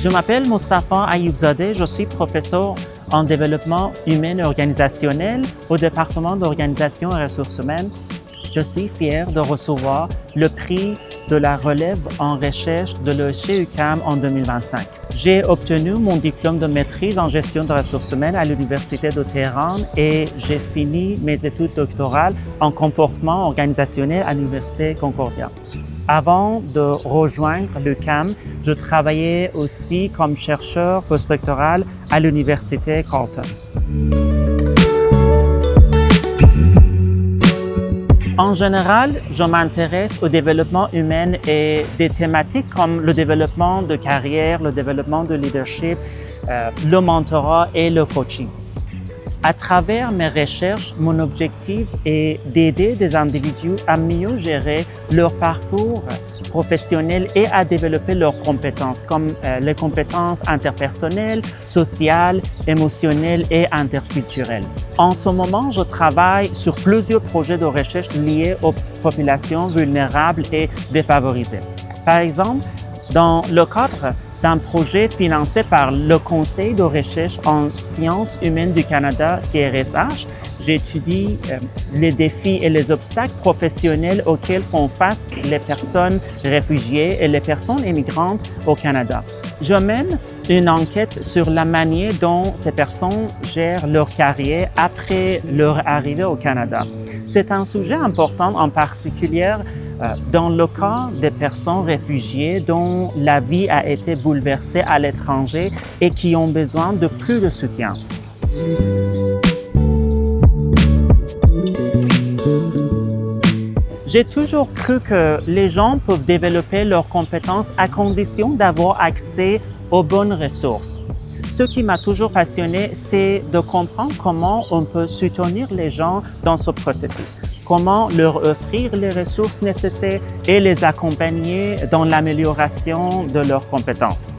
Je m'appelle Moustapha Ayoubzadeh, je suis professeur en développement humain et organisationnel au département d'organisation et ressources humaines. Je suis fier de recevoir le prix de la relève en recherche de l'ESHE-UQAM en 2025. J'ai obtenu mon diplôme de maîtrise en gestion de ressources humaines à l'Université de Téhéran et j'ai fini mes études doctorales en comportement organisationnel à l'Université Concordia. Avant de rejoindre l'UQAM, je travaillais aussi comme chercheur postdoctoral à l'Université Carleton. En général, je m'intéresse au développement humain et des thématiques comme le développement de carrière, le développement de leadership, le mentorat et le coaching. À travers mes recherches, mon objectif est d'aider des individus à mieux gérer leur parcours professionnel et à développer leurs compétences, comme les compétences interpersonnelles, sociales, émotionnelles et interculturelles. En ce moment, je travaille sur plusieurs projets de recherche liés aux populations vulnérables et défavorisées. Par exemple, dans le cadre d'un projet financé par le Conseil de recherche en sciences humaines du Canada, CRSH, j'étudie les défis et les obstacles professionnels auxquels font face les personnes réfugiées et les personnes immigrantes au Canada. Je mène une enquête sur la manière dont ces personnes gèrent leur carrière après leur arrivée au Canada. C'est un sujet important, en particulier dans le cas des personnes réfugiées dont la vie a été bouleversée à l'étranger et qui ont besoin de plus de soutien. J'ai toujours cru que les gens peuvent développer leurs compétences à condition d'avoir accès aux bonnes ressources. Ce qui m'a toujours passionné, c'est de comprendre comment on peut soutenir les gens dans ce processus, comment leur offrir les ressources nécessaires et les accompagner dans l'amélioration de leurs compétences.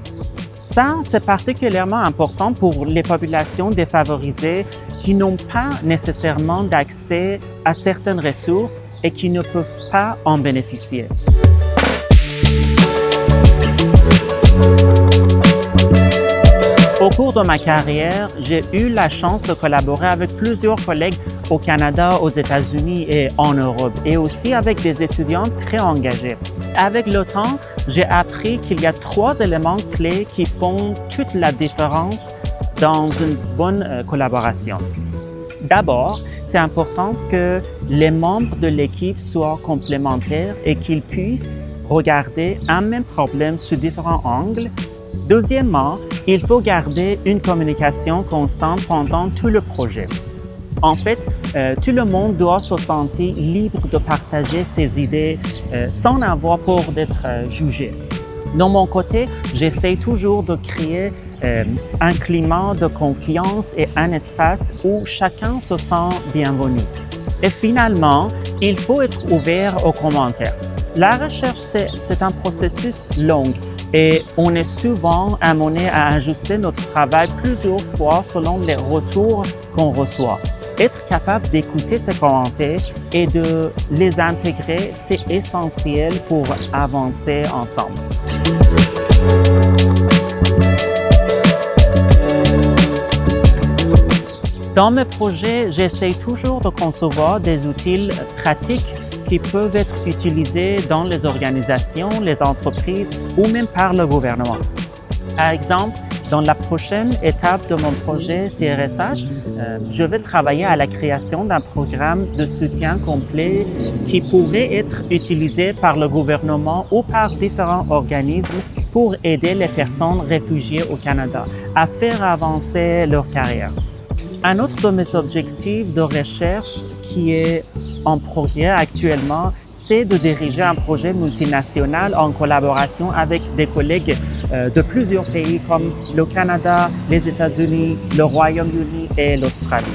Ça, c'est particulièrement important pour les populations défavorisées qui n'ont pas nécessairement d'accès à certaines ressources et qui ne peuvent pas en bénéficier. Au cours de ma carrière, j'ai eu la chance de collaborer avec plusieurs collègues au Canada, aux États-Unis et en Europe, et aussi avec des étudiants très engagés. Avec le temps, j'ai appris qu'il y a 3 éléments clés qui font toute la différence dans une bonne collaboration. D'abord, c'est important que les membres de l'équipe soient complémentaires et qu'ils puissent regarder un même problème sous différents angles. Deuxièmement, il faut garder une communication constante pendant tout le projet. En fait, tout le monde doit se sentir libre de partager ses idées sans avoir peur d'être jugé. De mon côté, j'essaie toujours de créer un climat de confiance et un espace où chacun se sent bienvenu. Et finalement, il faut être ouvert aux commentaires. La recherche, c'est un processus long et on est souvent amené à ajuster notre travail plusieurs fois selon les retours qu'on reçoit. Être capable d'écouter ces commentaires et de les intégrer, c'est essentiel pour avancer ensemble. Dans mes projets, j'essaie toujours de concevoir des outils pratiques qui peuvent être utilisés dans les organisations, les entreprises ou même par le gouvernement. Par exemple, dans la prochaine étape de mon projet CRSH, je vais travailler à la création d'un programme de soutien complet qui pourrait être utilisé par le gouvernement ou par différents organismes pour aider les personnes réfugiées au Canada à faire avancer leur carrière. Un autre de mes objectifs de recherche qui est en progrès actuellement, c'est de diriger un projet multinational en collaboration avec des collègues de plusieurs pays comme le Canada, les États-Unis, le Royaume-Uni et l'Australie.